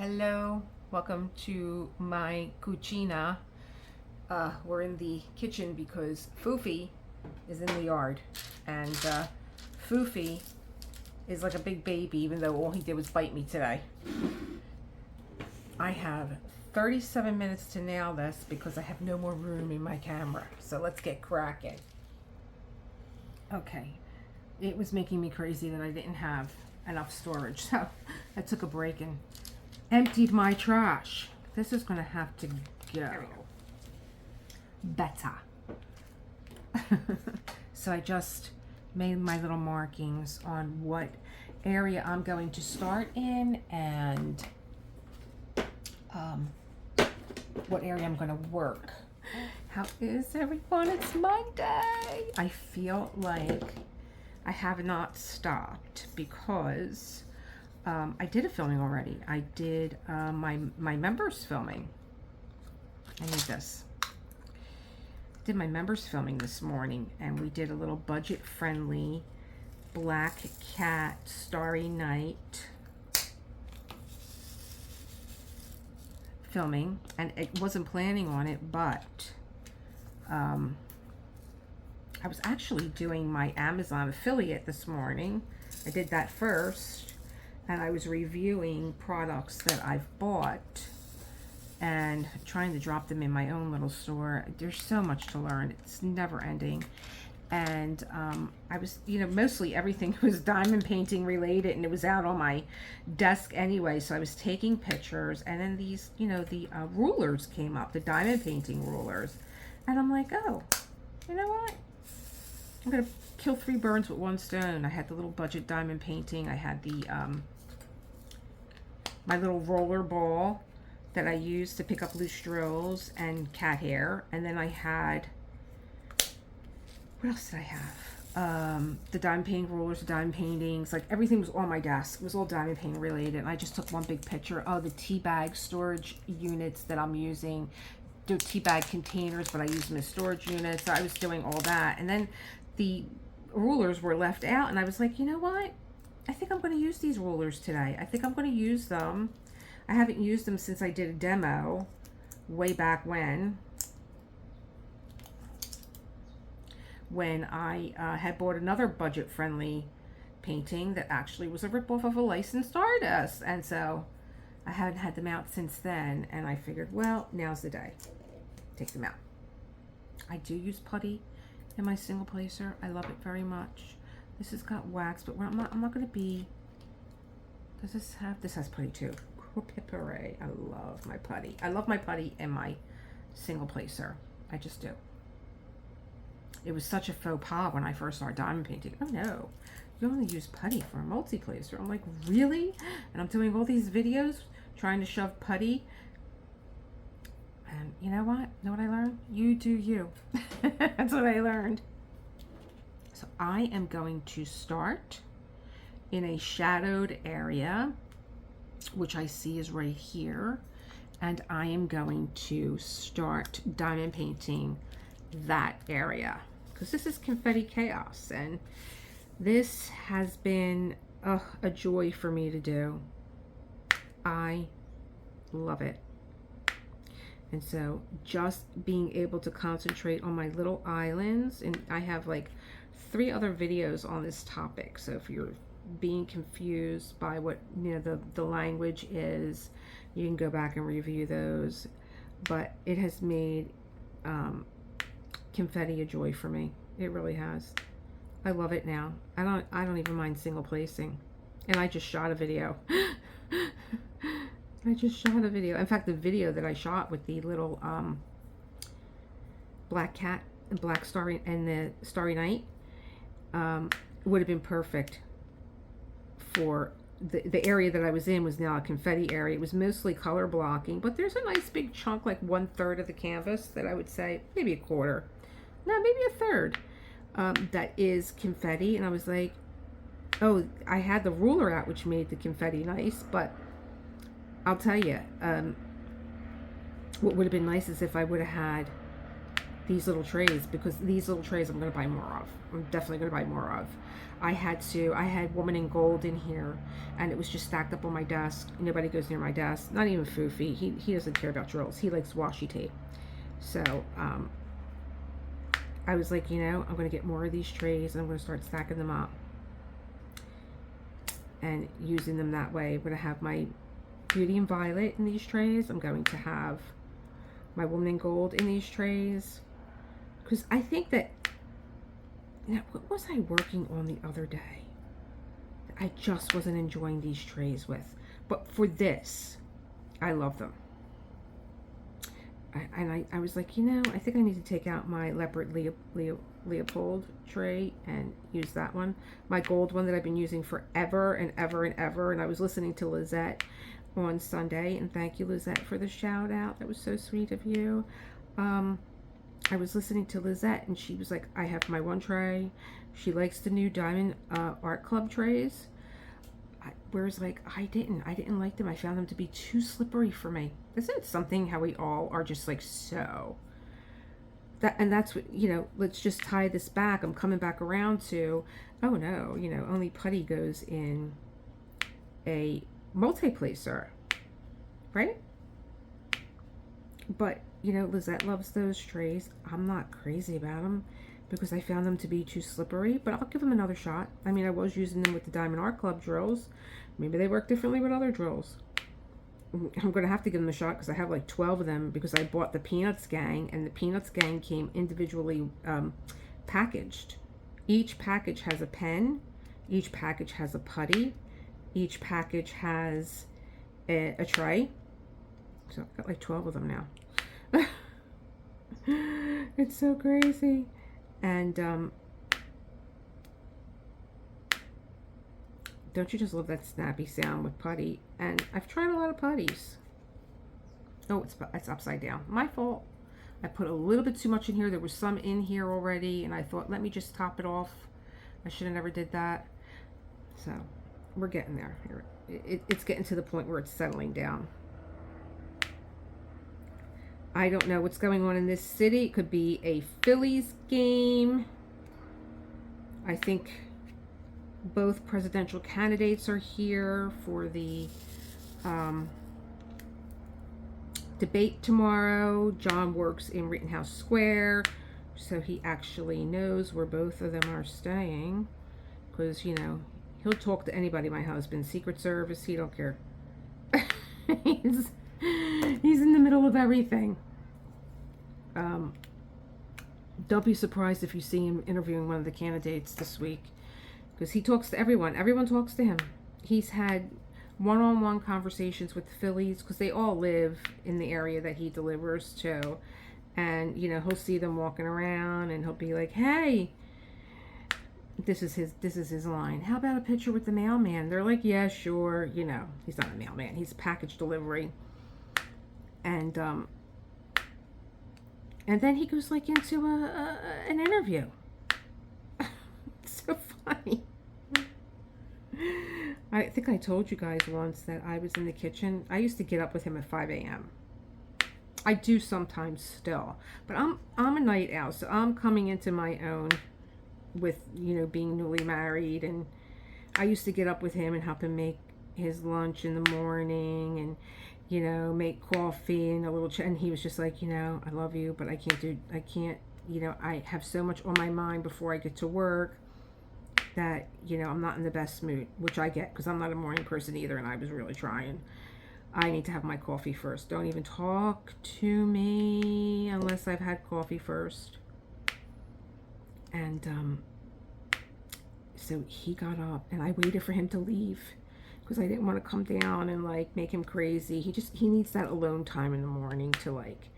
Hello, welcome to my cucina. We're in the kitchen because Foofy is in the yard, and Foofy is like a big baby, even though all he did was bite me today. I have 37 minutes to nail this because I have no more room in my camera, so let's get cracking. Okay, it was making me crazy that I didn't have enough storage, so I took a break and emptied my trash. This is gonna have to go better. So I just made my little markings on what area I'm going to start in and what area I'm going to work. How is everyone? It's Monday. I feel like I have not stopped because I did a filming already. I did my members filming. I need this. Did my members filming this morning, and we did a little budget friendly Black Cat Starry Night filming, and it wasn't planning on it, but I was actually doing my Amazon affiliate this morning. I did that first, and I was reviewing products that I've bought and trying to drop them in my own little store. There's so much to learn. It's never ending. And I was, mostly everything was diamond painting related, and it was out on my desk anyway. So I was taking pictures, and then these, the rulers came up, the diamond painting rulers. And I'm like, oh, you know what? I'm going to kill 3 birds with 1 stone. I had the little budget diamond painting. I had the, my little roller ball that I used to pick up loose drills and cat hair. And then I had, what else did I have? The diamond painting rulers, the diamond paintings, like everything was on my desk. It was all diamond painting related. And I just took one big picture of the tea bag storage units that I'm using. Do tea bag containers, but I use them as storage units. So I was doing all that. And then the rulers were left out, and I was like, you know what? I think I'm going to use these rulers today. I think I'm going to use them. I haven't used them since I did a demo way back when I had bought another budget-friendly painting that actually was a ripoff of a licensed artist. And so I haven't had them out since then, and I figured, well, now's the day. Take them out. I do use putty in my single placer. I love it very much. This has got wax, but I'm not going to be... Does this have... This has putty too. Pipere. I love my putty. I love my putty in my single placer. I just do. It was such a faux pas when I first started diamond painting. Oh no, you only use putty for a multi-placer. I'm like, really? And I'm doing all these videos trying to shove putty. And you know what? Know what I learned? You do you. That's what I learned. So I am going to start in a shadowed area, which I see is right here, and I am going to start diamond painting that area because this is confetti chaos, and this has been a joy for me to do. I love it. And so just being able to concentrate on my little islands, and I have like 3 other videos on this topic, so if you're being confused by what the language is, you can go back and review those. But it has made confetti a joy for me. It really has. I love it now. I don't even mind single placing. And I just shot a video. I just shot a video. In fact, the video that I shot with the little black cat and black starry and the Starry Night would have been perfect for the area that I was in. Was now a confetti area. It was mostly color blocking, but there's a nice big chunk, like 1/3 of the canvas, that I would say maybe a quarter, no, maybe a third, that is confetti. And I was like, oh, I had the ruler out, which made the confetti nice. But I'll tell you, what would have been nice is if I would have had these little trays, because these little trays I'm going to buy more of. I'm definitely going to buy more of. I had Woman in Gold in here, and it was just stacked up on my desk. Nobody goes near my desk. Not even Foofy. He doesn't care about drills. He likes washi tape. So I was like, you know, I'm going to get more of these trays, and I'm going to start stacking them up and using them that way. I'm going to have my Beauty in Violet in these trays. I'm going to have my Woman in Gold in these trays. Because I think that, now, what was I working on the other day? I just wasn't enjoying these trays with. But for this, I love them. I was like, you know, I think I need to take out my Leopard Leopold tray and use that one. My gold one that I've been using forever and ever and ever. And I was listening to Lizette on Sunday. And thank you, Lizette, for the shout out. That was so sweet of you. I was listening to Lizette, and she was like, I have my one tray. She likes the new Diamond Art Club trays. Whereas, like, I didn't like them. I found them to be too slippery for me. Isn't it something how we all are just like so? And that's what, you know, let's just tie this back. I'm coming back around to, oh no, you know, only putty goes in a multi-placer, right? But, you know, Lizette loves those trays. I'm not crazy about them because I found them to be too slippery, but I'll give them another shot. I mean, I was using them with the Diamond Art Club drills. Maybe they work differently with other drills. I'm going to have to give them a shot because I have like 12 of them because I bought the Peanuts Gang, and the Peanuts Gang came individually packaged. Each package has a pen. Each package has a putty. Each package has a tray. So I've got like 12 of them now. It's so crazy. And don't you just love that snappy sound with putty? And I've tried a lot of putties. Oh, it's upside down. My fault. I put a little bit too much in here. There was some in here already, and I thought, let me just top it off. I should have never did that. So we're getting there. It's getting to the point where it's settling down. I don't know what's going on in this city. It could be a Phillies game. I think both presidential candidates are here for the debate tomorrow. John works in Rittenhouse Square, so he actually knows where both of them are staying. Because, you know, he'll talk to anybody, my husband. Secret Service, he don't care. He's in the middle of everything. Don't be surprised if you see him interviewing one of the candidates this week, because he talks to everyone. Everyone talks to him. He's had one-on-one conversations with the Phillies because they all live in the area that he delivers to, and you know, he'll see them walking around and he'll be like, "Hey, this is his line. How about a picture with the mailman?" They're like, "Yeah, sure." You know, he's not a mailman. He's package delivery, and then he goes like into an interview. It's so funny. I think I told you guys once that I was in the kitchen. I used to get up with him at 5 a.m. I do sometimes still, but I'm a night owl, so I'm coming into my own with, you know, being newly married, and I used to get up with him and help him make his lunch in the morning, and you know, make coffee and a little and he was just like, you know, I love you, but I can't, you know, I have so much on my mind before I get to work that, you know, I'm not in the best mood, which I get because I'm not a morning person either, and I was really trying. I need to have my coffee first. Don't even talk to me unless I've had coffee first. And so he got up, and I waited for him to leave because I didn't want to come down and like make him crazy. He needs that alone time in the morning to like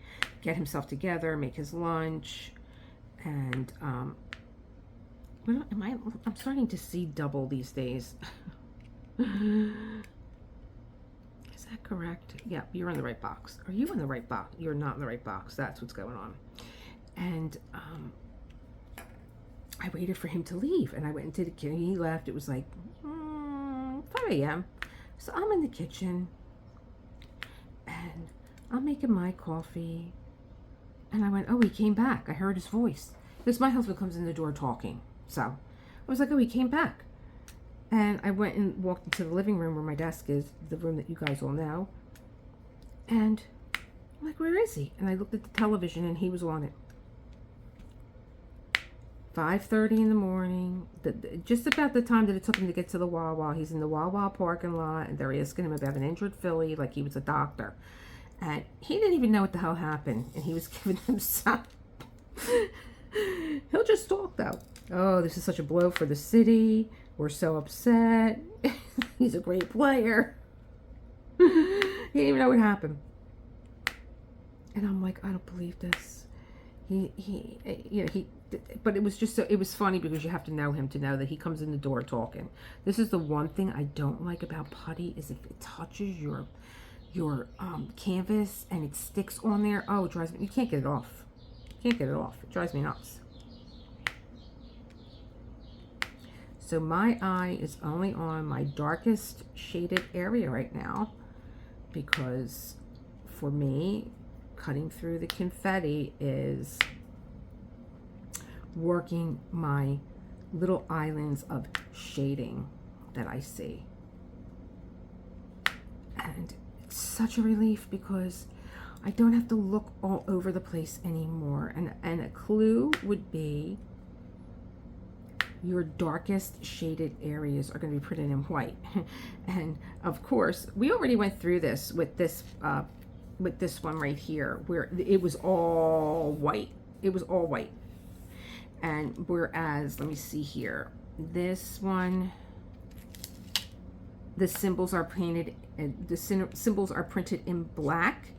get himself together, make his lunch, and I'm starting to see double these days. Is that correct? Yeah, you're in the right box. Are you in the right box? You're not in the right box. That's what's going on. And I waited for him to leave, and I went into the kitchen. He left. It was like 5 a.m. So I'm in the kitchen, and I'm making my coffee, And I went, oh, he came back. I heard his voice. Because my husband comes in the door talking. So I was like, oh, he came back. And I went and walked into the living room where my desk is, the room that you guys all know. And I'm like, where is he? And I looked at the television and he was on it. 5:30 in the morning, just about the time that it took him to get to the Wawa. He's in the Wawa parking lot, and they're asking him about an injured filly like he was a doctor. And he didn't even know what the hell happened, and he was giving him some. He'll just talk, though. Oh, this is such a blow for the city. We're so upset. He's a great player. He didn't even know what happened. And I'm like, I don't believe this. But it was just so, it was funny because you have to know him to know that he comes in the door talking. This is the one thing I don't like about putty is if it touches your canvas and it sticks on there. Oh, it drives me, you can't get it off. You can't get it off. It drives me nuts. So my eye is only on my darkest shaded area right now because for me, cutting through the confetti is working my little islands of shading that I see. And it's such a relief because I don't have to look all over the place anymore. And a clue would be your darkest shaded areas are going to be printed in white. And of course, we already went through this with this one right here where it was all white. It was all white. And whereas, let me see here, this one, the symbols are painted, the symbols are printed in black.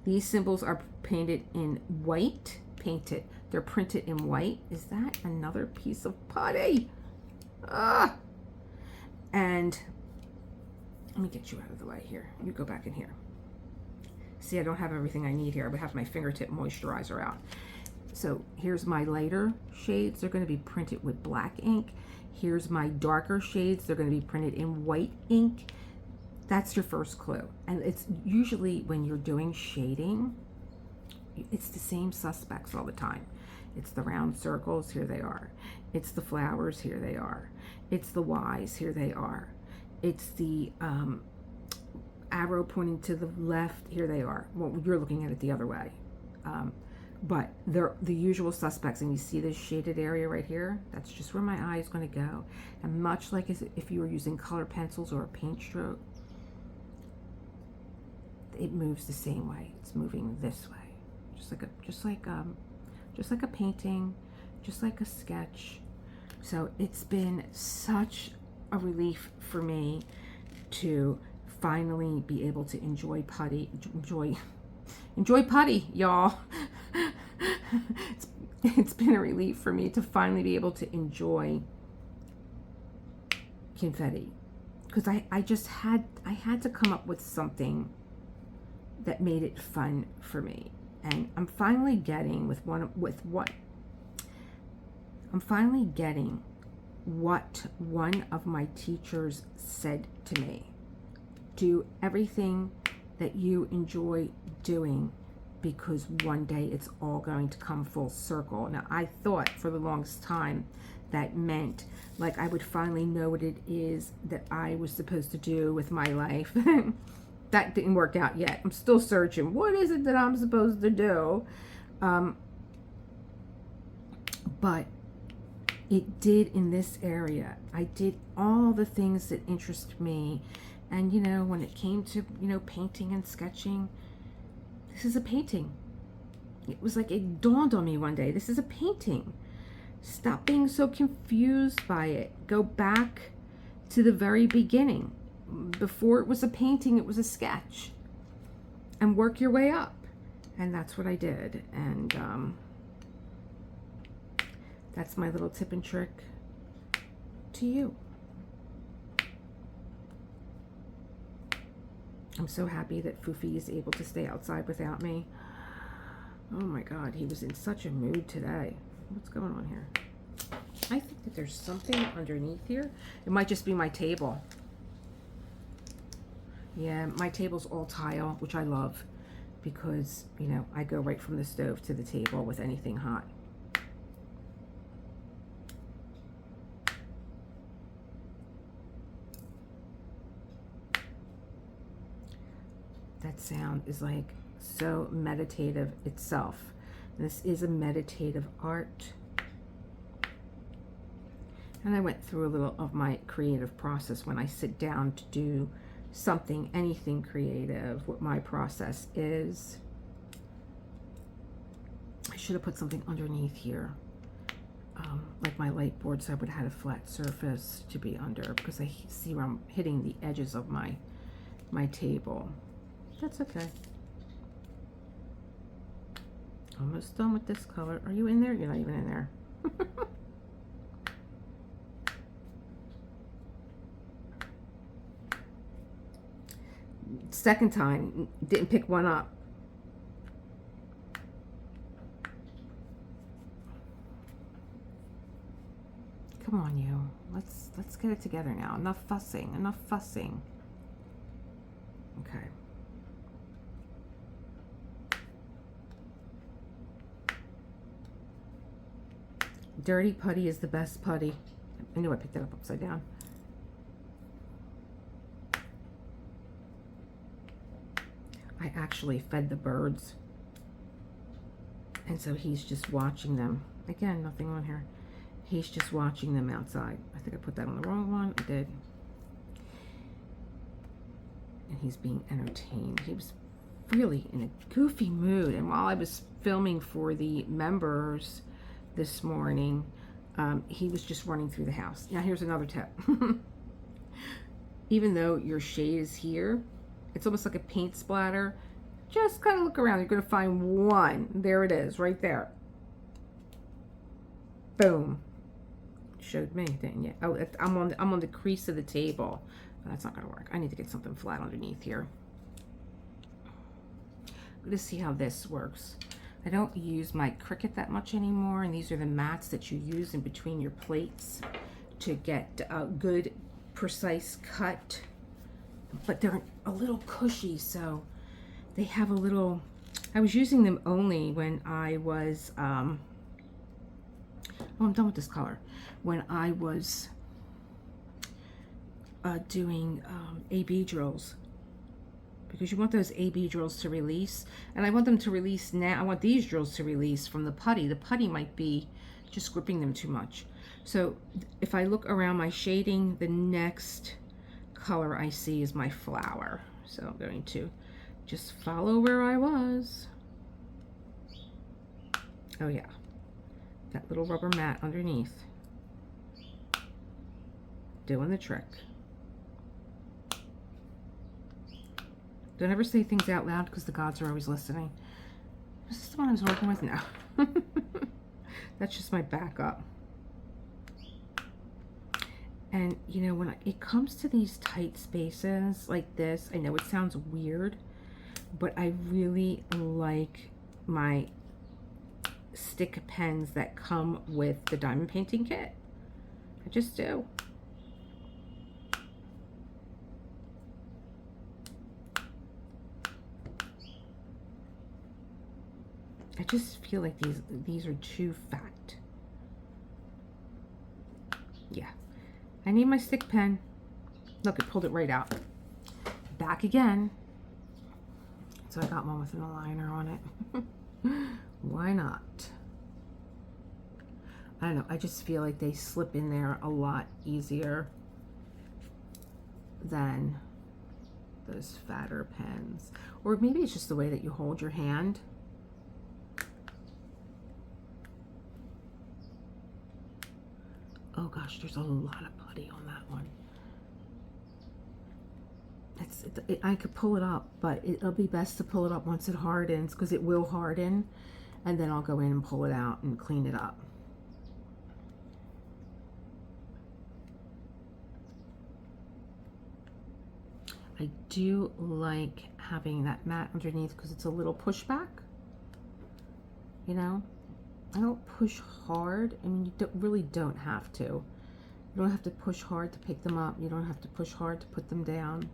These symbols are painted in white, painted. They're printed in white. Is that another piece of putty? Ah! And let me get you out of the way here. You go back in here. See, I don't have everything I need here. I have my fingertip moisturizer out. So here's my lighter shades. They're going to be printed with black ink. Here's my darker shades. They're going to be printed in white ink. That's your first clue. And it's usually when you're doing shading, it's the same suspects all the time. It's the round circles, here they are. It's the flowers, here they are. It's the Y's, here they are. It's the arrow pointing to the left, here they are. Well, you're looking at it the other way. But they're the usual suspects, and you see this shaded area right here? That's just where my eye is going to go. And much like as if you were using color pencils or a paint stroke, it moves the same way. It's moving this way, just like a painting, just like a sketch. So it's been such a relief for me to finally be able to enjoy putty, enjoy putty, y'all. It's been a relief for me to finally be able to enjoy confetti, because I had to come up with something that made it fun for me. And I'm finally getting what one of my teachers said to me. Do everything that you enjoy doing, because one day it's all going to come full circle. Now, I thought for the longest time that meant like I would finally know what it is that I was supposed to do with my life. That didn't work out yet. I'm still searching. What is it that I'm supposed to do? But it did in this area. I did all the things that interest me. And, you know, when it came to, you know, painting and sketching, this is a painting. It was like it dawned on me one day. This is a painting. Stop being so confused by it. Go back to the very beginning. Before it was a painting, it was a sketch. And work your way up. And that's what I did. And that's my little tip and trick to you. I'm so happy that Foofy is able to stay outside without me. Oh my God, he was in such a mood today. What's going on here? I think that there's something underneath here. It might just be my table. Yeah, my table's all tile, which I love because, you know, I go right from the stove to the table with anything hot. That sound is like so meditative itself. This is a meditative art. And I went through a little of my creative process when I sit down to do something, anything creative, what my process is. I should have put something underneath here, like my light board, so I would have had a flat surface to be under, because I see where I'm hitting the edges of my table. That's okay. Almost done with this color. Are you in there? You're not even in there. Second time, didn't pick one up. Come on, you. Let's get it together now. Enough fussing. Enough fussing. Okay. Dirty putty is the best putty. I knew I picked it up upside down. I actually fed the birds, and so he's just watching them. Again, nothing on here. He's just watching them outside. I think I put that on the wrong one. I did. And he's being entertained. He was really in a goofy mood, and while I was filming for the members this morning, he was just running through the house. Now here's another tip. Even though your shade is here, it's almost like a paint splatter. Just kind of look around. You're going to find one. There it is, right there. Boom. Showed me, didn't you? Oh, I'm on the crease of the table. That's not going to work. I need to get something flat underneath here. I'm going to see how this works. I don't use my Cricut that much anymore, and these are the mats that you use in between your plates to get a good, precise cut. But they're a little cushy, so they have a little... I was using them only when I was... oh, I'm done with this color. When I was doing A-B drills. Because you want those A-B drills to release. And I want them to release now. I want these drills to release from the putty. The putty might be just gripping them too much. So if I look around my shading, the next color I see is my flower. So I'm going to just follow where I was. Oh yeah, that little rubber mat underneath, doing the trick. Don't ever say things out loud, because the gods are always listening. Is this the one I was working with? No. That's just my backup. And you know, when it comes to these tight spaces like this, I know it sounds weird, but I really like my stick pens that come with the diamond painting kit. I just do. I just feel like these are too fat. Yeah. I need my stick pen. Look, it pulled it right out. Back again. So I got one with an aligner on it. Why not? I don't know. I just feel like they slip in there a lot easier than those fatter pens. Or maybe it's just the way that you hold your hand. Oh gosh, there's a lot of putty on that one. I could pull it up, but it'll be best to pull it up once it hardens, because it will harden, and then I'll go in and pull it out and clean it up. I do like having that mat underneath because it's a little pushback, you know. I don't push hard. I mean, you really don't have to. You don't have to push hard to pick them up. You don't have to push hard to put them down.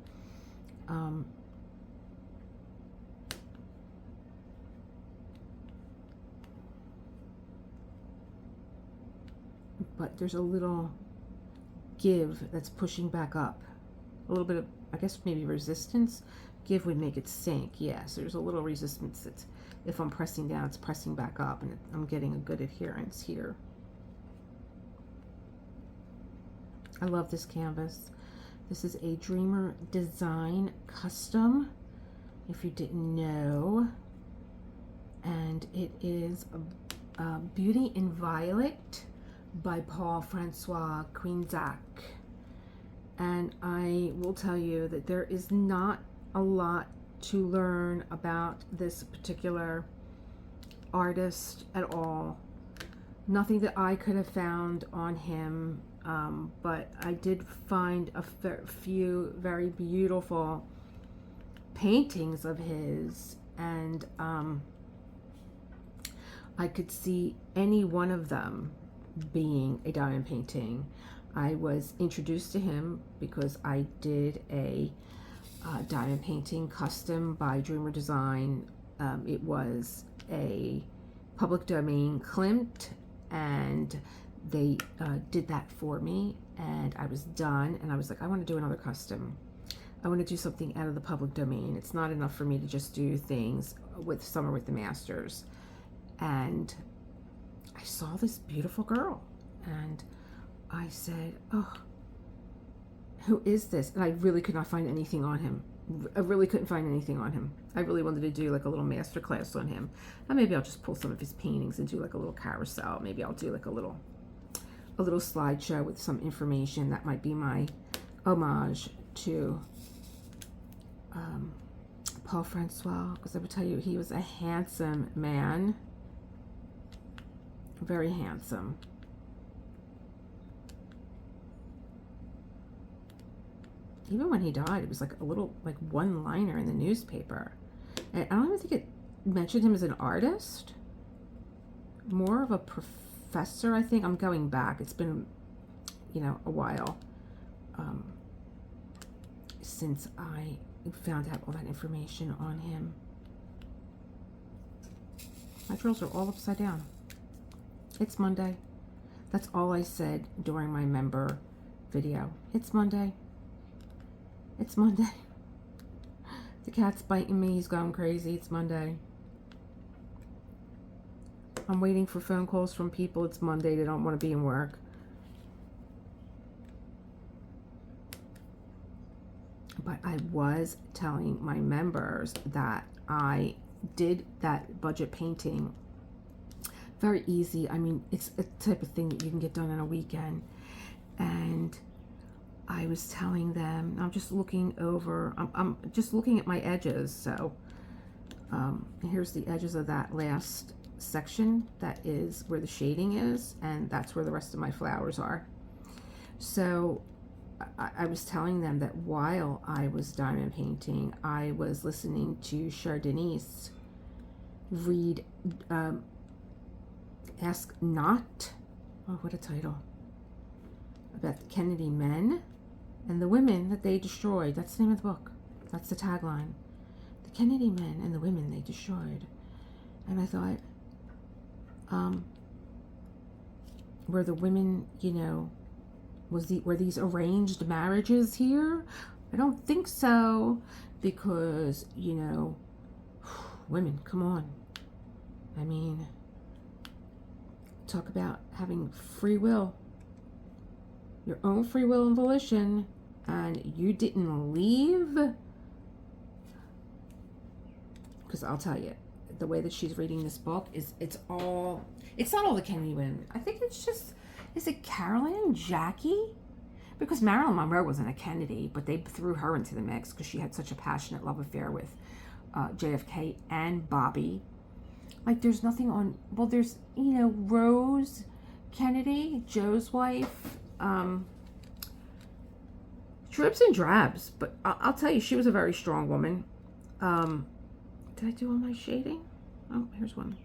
but there's a little give that's pushing back up. A little bit of, I guess, maybe resistance. Give would make it sink. Yes, there's a little resistance that's, if I'm pressing down, it's pressing back up, and I'm getting a good adherence here. I love this canvas. This is a Dreamer Design Custom, if you didn't know. And it is Beauty in Violet by Paul François Quinsac. And I will tell you that there is not a lot to learn about this particular artist at all. Nothing that I could have found on him, but I did find a few very beautiful paintings of his, and I could see any one of them being a diamond painting. I was introduced to him because I did a diamond painting custom by Dreamer Design. It was a public domain Klimt, and they did that for me, and I was done, and I was like, I want to do another custom. I want to do something out of the public domain. It's not enough for me to just do things with Summer with the Masters. And I saw this beautiful girl, and I said, oh, who is this? And I really could not find anything on him. I really couldn't find anything on him. I really wanted to do like a little master class on him. And maybe I'll just pull some of his paintings and do like a little carousel. Maybe I'll do like a little slideshow with some information. That might be my homage to Paul François, because I would tell you he was a handsome man. Very handsome. Even when he died, it was like a little, like, one-liner in the newspaper. And I don't even think it mentioned him as an artist. More of a professor, I think. I'm going back. It's been, you know, a while since I found out all that information on him. My drills are all upside down. It's Monday. That's all I said during my member video. It's Monday. It's Monday. The cat's biting me. He's going crazy. It's Monday. I'm waiting for phone calls from people. It's Monday. They don't want to be in work. But I was telling my members that I did that budget painting. Very easy. I mean, it's a type of thing that you can get done in a weekend. And I was telling them, I'm just looking over, I'm just looking at my edges. So here's the edges of that last section. That is where the shading is, and that's where the rest of my flowers are. So I was telling them that while I was diamond painting, I was listening to Chardonnise read Ask Not, oh, what a title, about the Kennedy men and the women that they destroyed. That's the name of the book. That's the tagline. The Kennedy men and the women they destroyed. And I thought, were the women, you know, were these arranged marriages here? I don't think so, because, you know, women, come on. I mean, talk about having free will, your own free will and volition, and you didn't leave. Because I'll tell you, the way that she's reading this book is, it's not all the Kennedy women. I think it's just, is it Carolyn and Jackie? Because Marilyn Monroe wasn't a Kennedy, but they threw her into the mix because she had such a passionate love affair with JFK and Bobby. Like, there's nothing on, well, there's, you know, Rose Kennedy, Joe's wife, drips and drabs, but I'll tell you, she was a very strong woman. Did I do all my shading? Oh, here's one.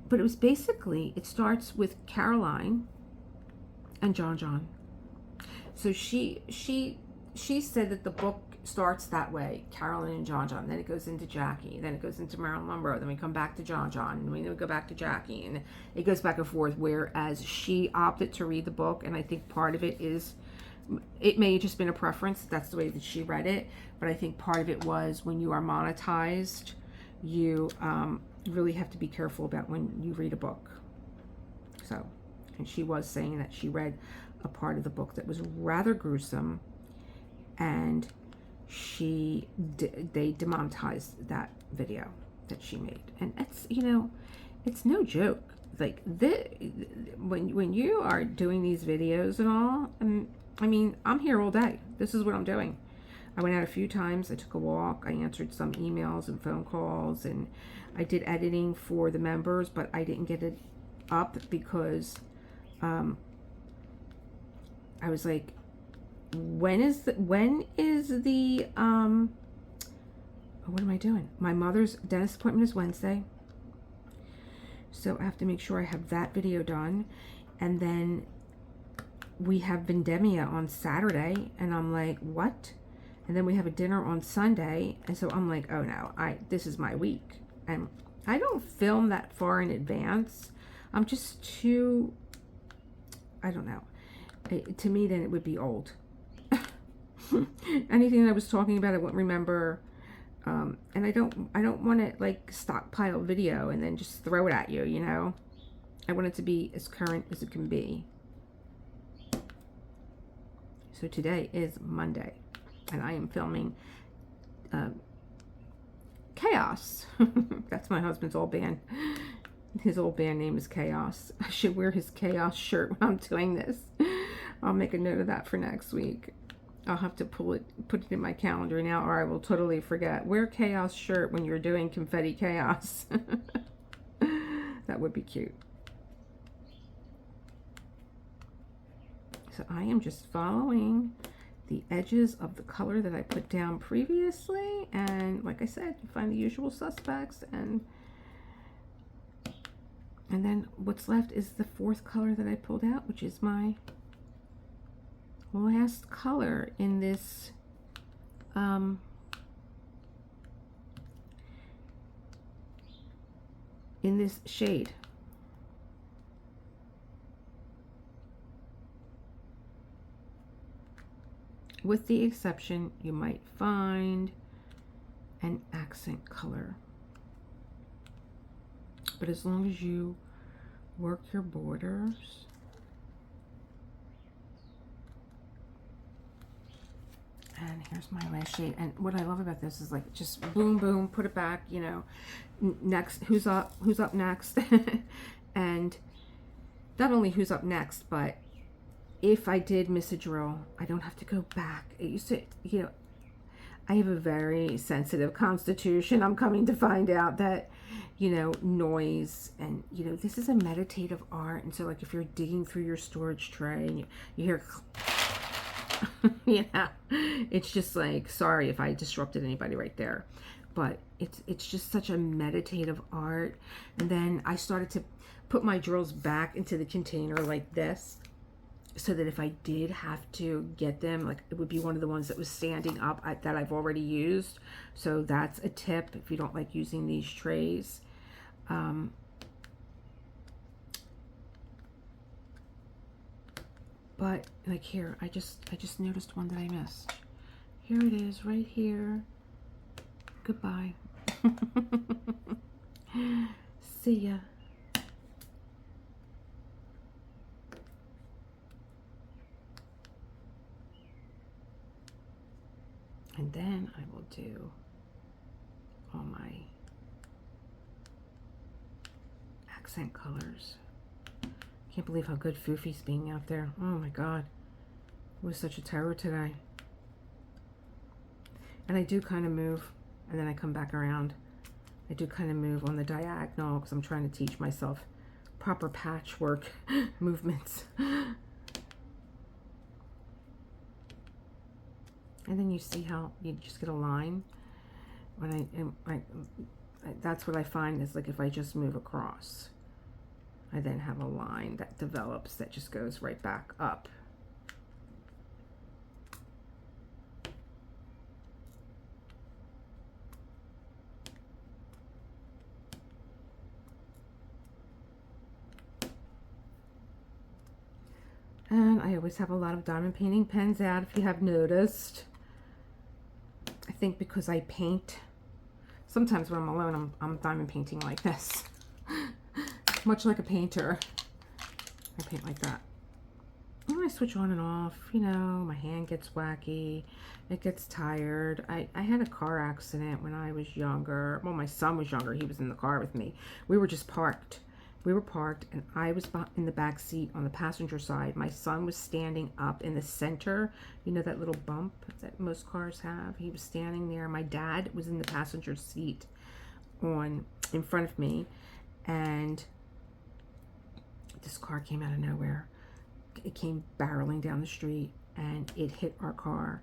But it was basically, it starts with Caroline and John. So she said that the book starts that way, Carolyn and John John, then it goes into Jackie, then it goes into Marilyn Monroe, then we come back to John John, and we go back to Jackie, and it goes back and forth, whereas she opted to read the book, and I think part of it is, it may have just been a preference, that's the way that she read it, but I think part of it was when you are monetized, you really have to be careful about when you read a book. So, and she was saying that she read a part of the book that was rather gruesome, and they demonetized that video that she made, and it's, you know, it's no joke. Like when you are doing these videos and all, and I mean, I'm here all day. This is what I'm doing. I went out a few times. I took a walk. I answered some emails and phone calls, and I did editing for the members, but I didn't get it up because I was like, when is the what am I doing? My mother's dentist appointment is Wednesday, so I have to make sure I have that video done, and then we have Vendemia on Saturday, and I'm like, what? And then we have a dinner on Sunday, and so I'm like, oh no, this is my week, and I don't film that far in advance. I'm just too, I don't know. To me, then it would be old. Anything that I was talking about, I wouldn't remember, and I don't want to like stockpile video and then just throw it at you. You know, I want it to be as current as it can be. So today is Monday, and I am filming Chaos. That's my husband's old band. His old band name is Chaos. I should wear his Chaos shirt when I'm doing this. I'll make a note of that for next week. I'll have to put it in my calendar now, or I will totally forget. Wear Chaos shirt when you're doing Confetti Chaos. That would be cute. So I am just following the edges of the color that I put down previously, and like I said, you find the usual suspects, and then what's left is the fourth color that I pulled out, which is my last color in this shade. With the exception, you might find an accent color. But as long as you work your borders, and here's my last shade. And what I love about this is like just boom, boom, put it back, you know, next, who's up next? And not only who's up next, but if I did miss a drill, I don't have to go back. It used to, you know, I have a very sensitive constitution. I'm coming to find out that, you know, noise, and, you know, this is a meditative art. And so like if you're digging through your storage tray and you hear, yeah, it's just like, sorry if I disrupted anybody right there, but it's just such a meditative art. And then I started to put my drills back into the container like this, so that if I did have to get them, like it would be one of the ones that was standing up that I've already used. So that's a tip if you don't like using these trays. But like here, I just noticed one that I missed. Here it is, right here. Goodbye. See ya. And then I will do all my accent colors. Can't believe how good Foofy's being out there. Oh my God. It was such a terror today. And I do kind of move, and then I come back around. I do kind of move on the diagonal because I'm trying to teach myself proper patchwork movements. And then you see how you just get a line. When that's what I find is like if I just move across, I then have a line that develops that just goes right back up. I always have a lot of diamond painting pens out, if you have noticed. I think because I paint. Sometimes when I'm alone, I'm diamond painting like this. Much like a painter. I paint like that. And I switch on and off, you know, my hand gets wacky, it gets tired. I had a car accident when I was younger. Well, my son was younger, he was in the car with me. We were just parked. We were parked and I was in the back seat on the passenger side. My son was standing up in the center, you know, that little bump that most cars have. He was standing there. My dad was in the passenger seat in front of me, and this car came out of nowhere. It came barreling down the street and it hit our car,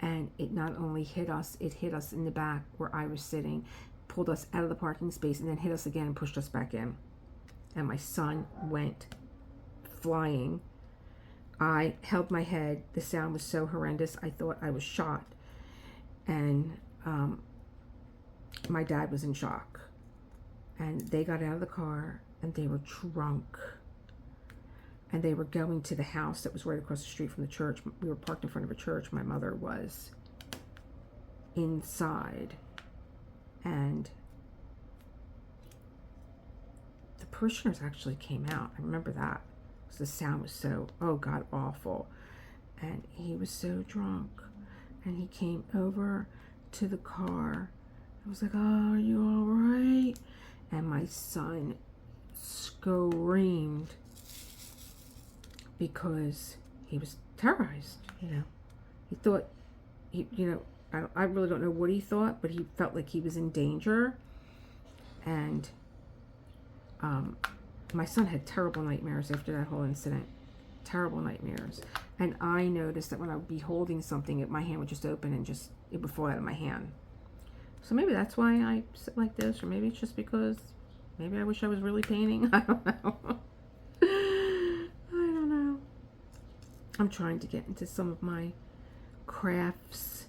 and it not only hit us, it hit us in the back where I was sitting, pulled us out of the parking space, and then hit us again and pushed us back in. And my son went flying. I held my head. The sound was so horrendous. I thought I was shot. And my dad was in shock. And they got out of the car and they were drunk. And they were going to the house that was right across the street from the church. We were parked in front of a church. My mother was inside. And the parishioners actually came out. I remember that. Because the sound was so, oh God, awful. And he was so drunk. And he came over to the car. I was like, oh, are you all right? And my son screamed because he was terrorized, you know. He thought, I really don't know what he thought, but he felt like he was in danger. And my son had terrible nightmares after that whole incident. Terrible nightmares. And I noticed that when I would be holding something, my hand would just open and it would fall out of my hand. So maybe that's why I sit like this, or maybe it's just because maybe I wish I was really painting. I don't know. I'm trying to get into some of my crafts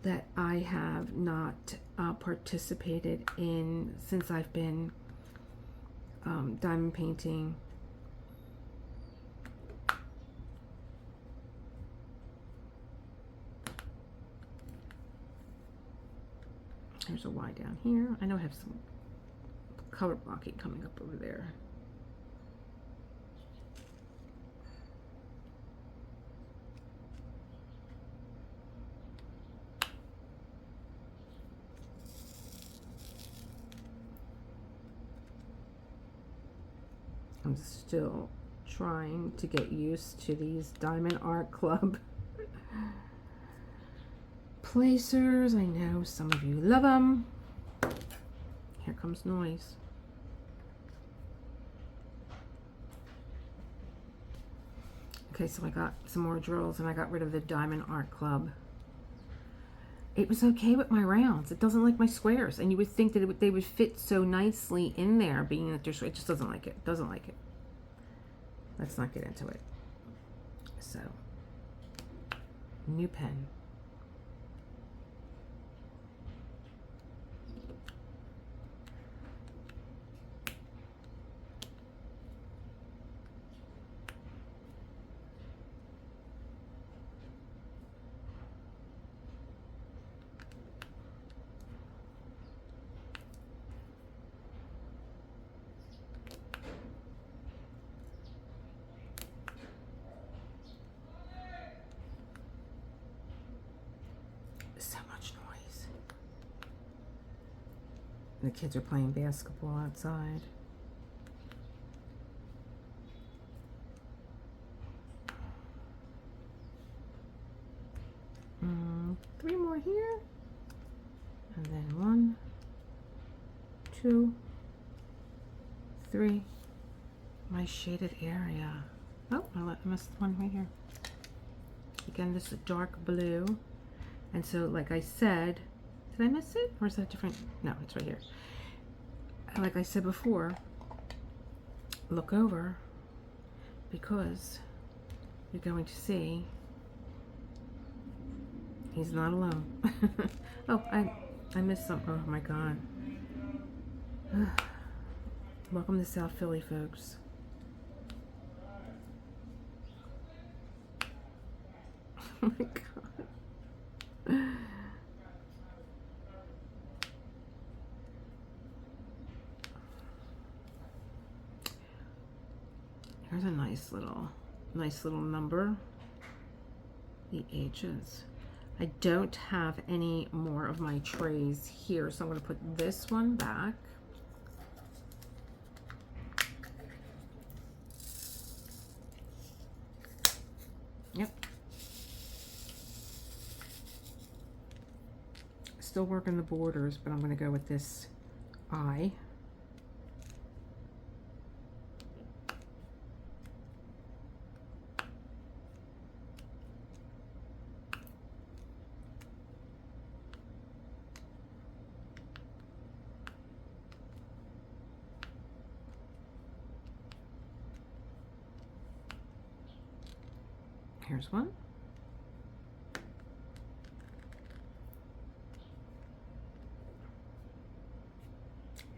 that I have not participated in since I've been diamond painting. There's a Y down here. I know I have some color blocking coming up over there. I'm still trying to get used to these Diamond Art Club placers. I know some of you love them. Here comes noise. Okay, so I got some more drills and I got rid of the Diamond Art Club. It was okay with my rounds. It doesn't like my squares. And you would think that they would fit so nicely in there, being that they're square. It just doesn't like it. Doesn't like it. Let's not get into it. So, new pen. So much noise. The kids are playing basketball outside. Three more here. And then 1, 2, 3. My shaded area. Oh, I missed one right here. Again, this is dark blue. And so, like I said, did I miss it? Or is that different? No, it's right here. Like I said before, look over, because you're going to see he's not alone. Oh, I missed some. Oh my God. Welcome to South Philly, folks. Oh my god. Here's a nice little number. The H's. I don't have any more of my trays here, so I'm going to put this one back. Yep. Still working the borders, but I'm going to go with this eye. Here's one.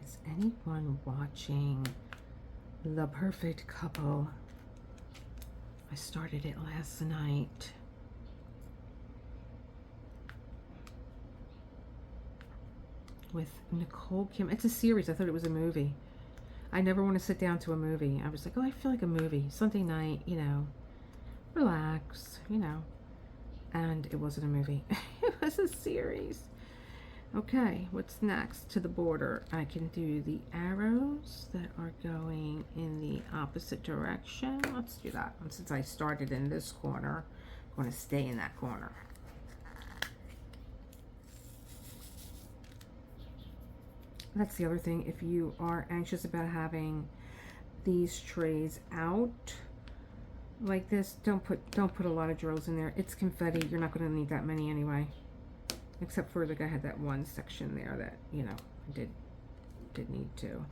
Is anyone watching The Perfect Couple? I started it last night. With Nicole Kim. It's a series. I thought it was a movie. I never want to sit down to a movie. I was like, oh, I feel like a movie. Sunday night, you know, relax, you know. And it wasn't a movie. It was a series. Okay, what's next to the border? I can do the arrows that are going in the opposite direction. Let's do that. And since I started in this corner, I'm going to stay in that corner. That's the other thing. If you are anxious about having these trays out like this, don't put a lot of drills in there. It's confetti. You're not going to need that many anyway. Except for like I had that one section there that, you know, I did need to.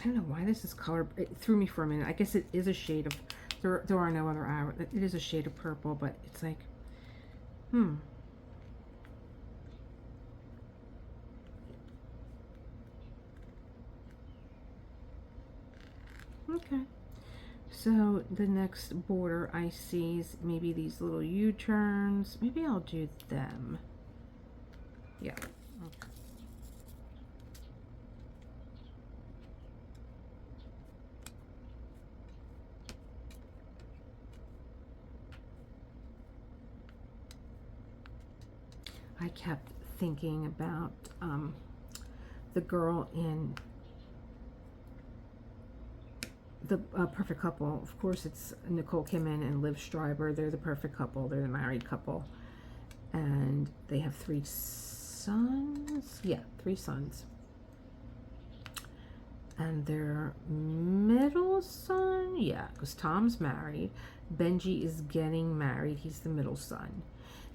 I don't know why this is colored. It threw me for a minute. I guess it is a shade of, there are no other arrows. It is a shade of purple, but it's like, Okay. So the next border I see is maybe these little U-turns. Maybe I'll do them. Yeah. Okay. I kept thinking about the girl in the Perfect Couple. Of course, it's Nicole Kidman and Liv Schreiber. They're the perfect couple. They're the married couple, and they have 3 sons. Yeah, 3 sons. And their middle son, yeah, because Tom's married. Benji is getting married. He's the middle son.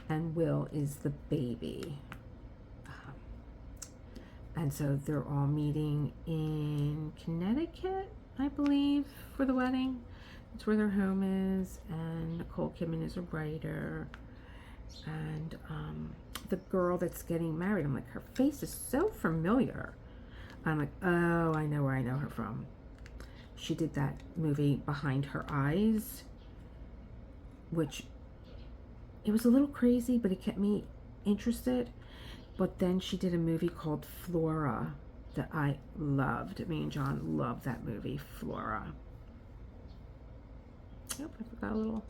And Will is the baby. And so they're all meeting in Connecticut, I believe, for the wedding. That's where their home is. And Nicole Kidman is a writer. And the girl that's getting married, I'm like, her face is so familiar. I'm like, oh, I know where I know her from. She did that movie Behind Her Eyes, which it was a little crazy, but it kept me interested. But then she did a movie called Flora that I loved. Me and John loved that movie, Flora. Yep, I forgot a little.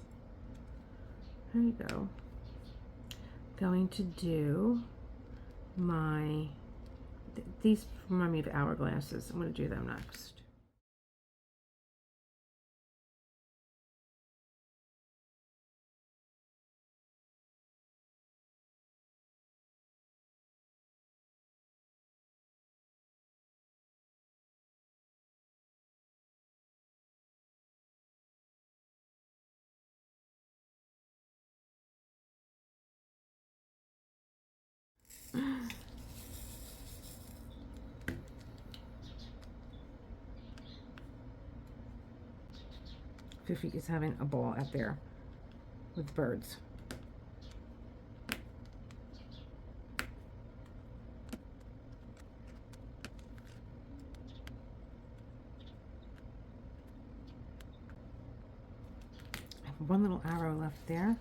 There you go. Going to do my, these remind me of hourglasses. I'm going to do them next. Fifi is having a ball out there with birds. I have one little arrow left there.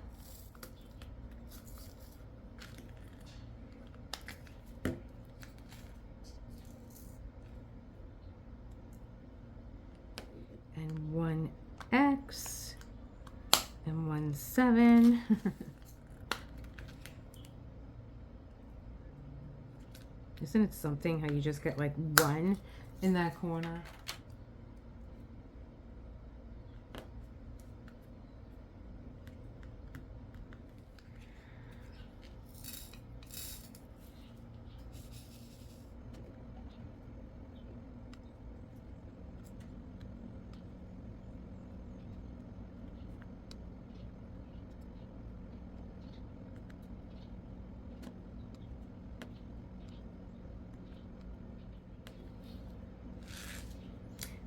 And one X and one 7. Isn't it something how you just get like one in that corner?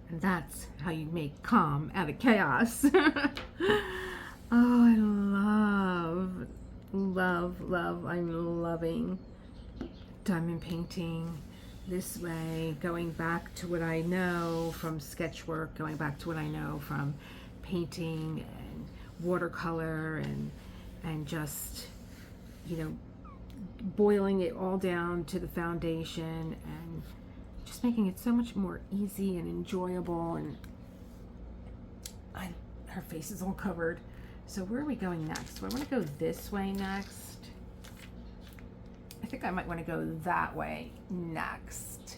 And that's how you make calm out of chaos. Oh, I love, I'm loving diamond painting this way, going back to what I know from sketch work, going back to what I know from painting and watercolor and just, you know, boiling it all down to the foundation and just making it so much more easy and enjoyable. And her face is all covered. So where are we going next? Well, I want to go this way next. I think I might want to go that way next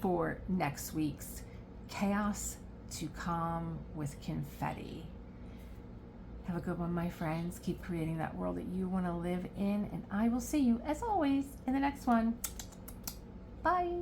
for next week's Chaos to Calm with Confetti. Have a good one, my friends. Keep creating that world that you want to live in, and I will see you, as always, in the next one. Bye.